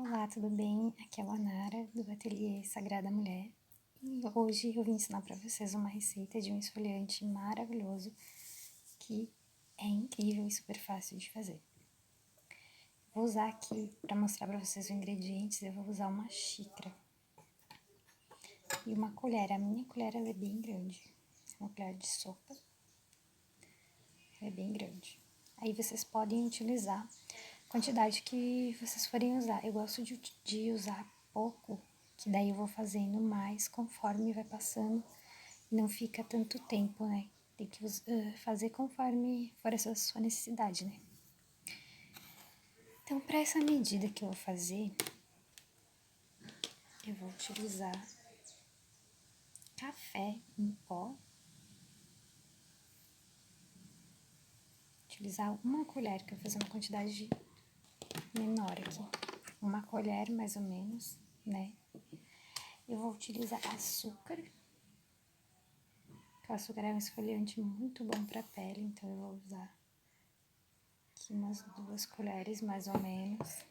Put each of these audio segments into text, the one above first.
Olá, tudo bem? Aqui é a Manara, do Ateliê Sagrada Mulher. E hoje eu vim ensinar para vocês uma receita de um esfoliante maravilhoso que é incrível e super fácil de fazer. Vou usar aqui, para mostrar para vocês os ingredientes, eu vou usar uma xícara e uma colher. A minha colher ela é bem grande, é uma colher de sopa, ela é bem grande. Aí vocês podem utilizar a quantidade que vocês forem usar. Eu gosto de usar pouco, que daí eu vou fazendo mais conforme vai passando e não fica tanto tempo, né? Tem que fazer conforme for essa sua necessidade, né? Então, para essa medida que eu vou fazer, eu vou utilizar café em pó. Utilizar uma colher, que eu vou fazer uma quantidade menor aqui. Uma colher, mais ou menos, né? Eu vou utilizar açúcar. O açúcar é um esfoliante muito bom para a pele, então eu vou usar aqui umas 2 colheres, mais ou menos.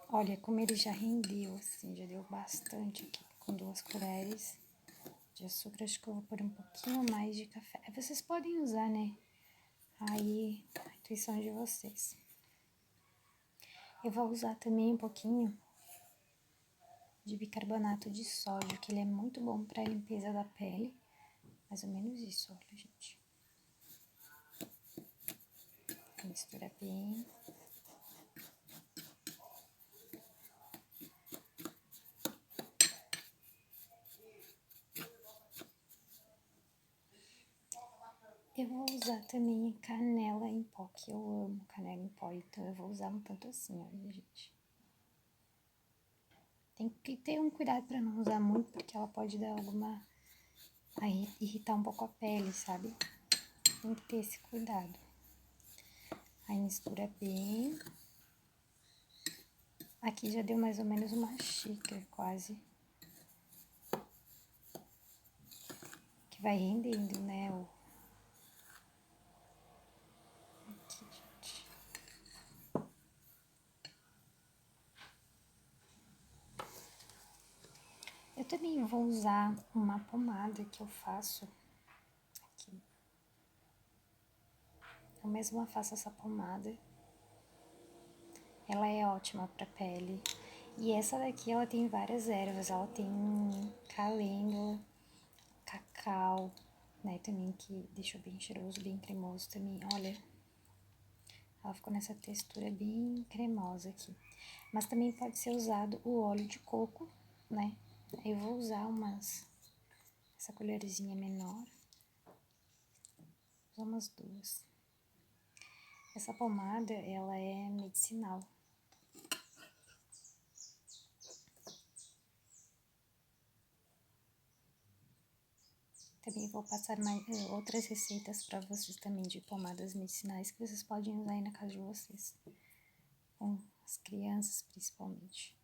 Olha como ele já rendeu, assim, já deu bastante aqui, com 2 colheres de açúcar. Acho que eu vou pôr um pouquinho mais de café. Vocês podem usar, né? Aí, a intuição de vocês. Eu vou usar também um pouquinho de bicarbonato de sódio, que ele é muito bom para a limpeza da pele. Mais ou menos isso, olha, gente. Mistura bem. Eu vou usar também canela em pó, que eu amo canela em pó, então eu vou usar um tanto assim, olha, gente. Tem que ter um cuidado pra não usar muito, porque ela pode dar alguma... aí irritar um pouco a pele, sabe? Tem que ter esse cuidado. Aí mistura bem. Aqui já deu mais ou menos uma xícara, quase. Que vai rendendo, né, aqui, gente. Eu também vou usar uma pomada que eu faço aqui. Eu mesma faço essa pomada. Ela é ótima pra pele. E essa daqui, ela tem várias ervas. Ela tem calêndula, cacau, né, também, que deixou bem cheiroso, bem cremoso também. Olha, ela ficou nessa textura bem cremosa aqui. Mas também pode ser usado o óleo de coco, né? Eu vou usar essa colherzinha menor. Vou usar umas 2. Essa pomada, ela é medicinal. Também vou passar outras receitas para vocês também de pomadas medicinais que vocês podem usar aí na casa de vocês. Com as crianças, principalmente.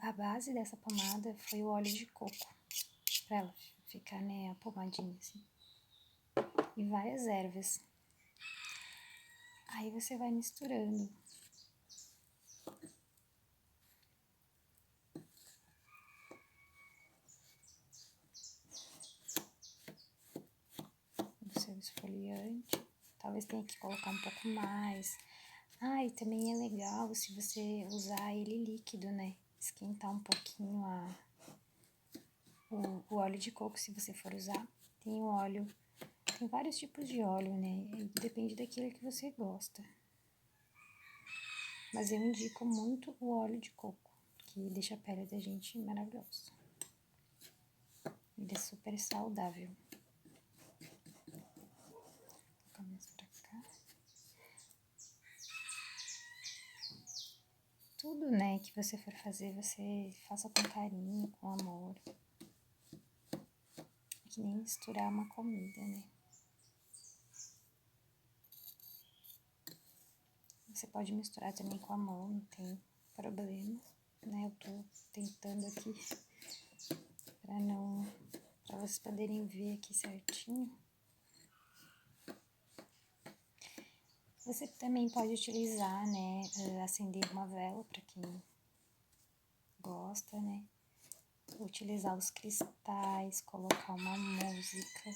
A base dessa pomada foi o óleo de coco. Pra ela ficar, né, a pomadinha assim. E várias ervas. Aí você vai misturando. O seu esfoliante. Talvez tenha que colocar um pouco mais. Ah, e também é legal se você usar ele líquido, né? Esquentar um pouquinho o óleo de coco, se você for usar. Tem o óleo, tem vários tipos de óleo, né? Depende daquilo que você gosta. Mas eu indico muito o óleo de coco, que deixa a pele da gente maravilhosa. Ele é super saudável. Vou colocar mais pra cá. Tudo, né, que você for fazer, você faça com carinho, com amor. É que nem misturar uma comida, né? Você pode misturar também com a mão, não tem problema, né? Eu tô tentando aqui pra vocês poderem ver aqui certinho. Você também pode utilizar, né, acender uma vela para quem gosta, né? Utilizar os cristais, colocar uma música,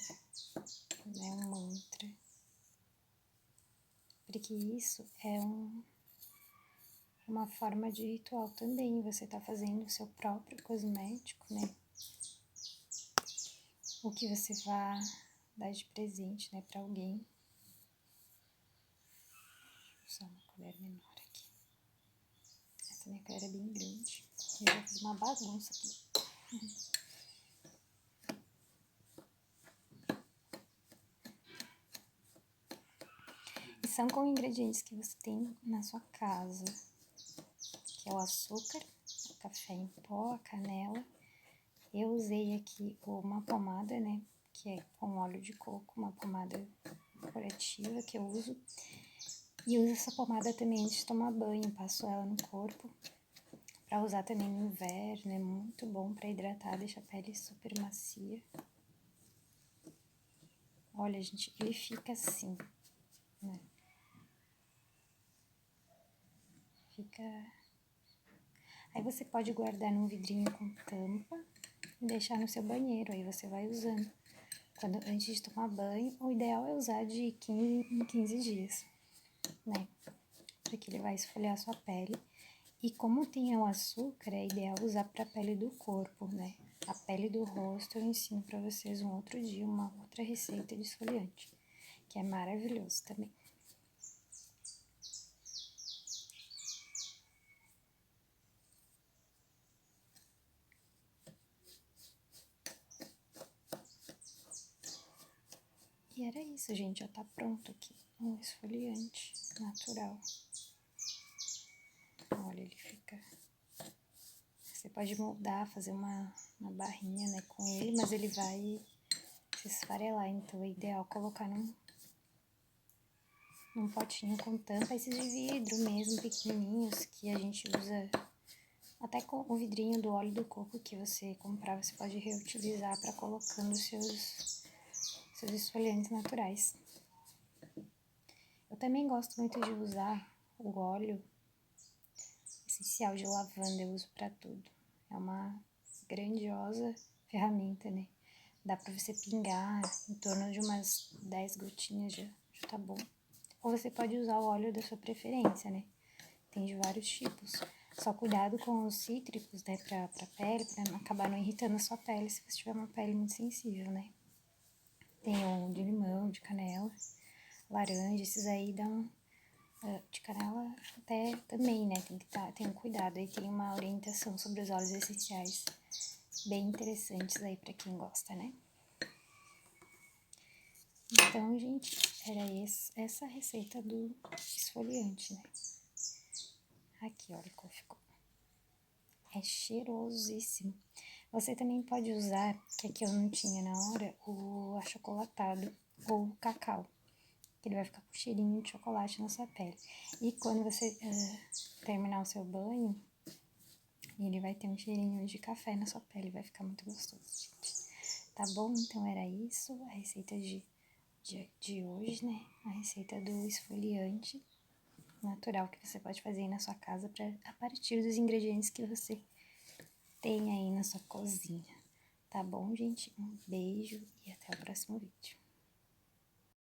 né, um mantra. Porque isso é uma forma de ritual também. Você tá fazendo o seu próprio cosmético, né? O que você vai dar de presente, né, para alguém. Vou usar uma colher menor aqui. Essa minha colher é bem grande. Eu já fiz uma bagunça aqui. E são com ingredientes que você tem na sua casa, que é o açúcar, o café em pó, a canela. Eu usei aqui uma pomada, né, que é com óleo de coco, uma pomada curativa que eu uso. E uso essa pomada também antes de tomar banho, passo ela no corpo. Pra usar também no inverno, é muito bom pra hidratar, deixa a pele super macia. Olha, gente, ele fica assim, né? Fica... Aí você pode guardar num vidrinho com tampa e deixar no seu banheiro, aí você vai usando. Antes de tomar banho, o ideal é usar de 15 em 15 dias, né? Porque ele vai esfoliar a sua pele. E como tem o açúcar, é ideal usar pra pele do corpo, né? A pele do rosto eu ensino pra vocês um outro dia, uma outra receita de esfoliante, que é maravilhoso também. E era isso, gente, já tá pronto aqui, um esfoliante natural. Olha, ele fica... Você pode moldar, fazer uma barrinha, né, com ele, mas ele vai se esfarelar, então é ideal colocar num potinho com tampa, esses de vidro mesmo, pequenininhos, que a gente usa até com o vidrinho do óleo do coco que você comprar, você pode reutilizar para colocando seus esfoliantes naturais. Eu também gosto muito de usar o óleo essencial de lavanda, eu uso para tudo. É uma grandiosa ferramenta, né? Dá pra você pingar em torno de umas 10 gotinhas, já tá bom. Ou você pode usar o óleo da sua preferência, né? Tem de vários tipos. Só cuidado com os cítricos, né? Pra pele, pra não acabar não irritando a sua pele, se você tiver uma pele muito sensível, né? Tem o de limão, de canela, laranja, esses aí dão... De canela até também, né? Tem um cuidado. Aí tem uma orientação sobre os óleos essenciais bem interessantes aí pra quem gosta, né? Então, gente, era essa receita do esfoliante, né? Aqui, olha como ficou. É cheirosíssimo. Você também pode usar, que aqui eu não tinha na hora, o achocolatado ou o cacau. Que ele vai ficar com cheirinho de chocolate na sua pele. E quando você terminar o seu banho, ele vai ter um cheirinho de café na sua pele. Vai ficar muito gostoso, gente. Tá bom? Então era isso, a receita de hoje, né? A receita do esfoliante natural que você pode fazer aí na sua casa a partir dos ingredientes que você tem aí na sua cozinha. Tá bom, gente? Um beijo e até o próximo vídeo.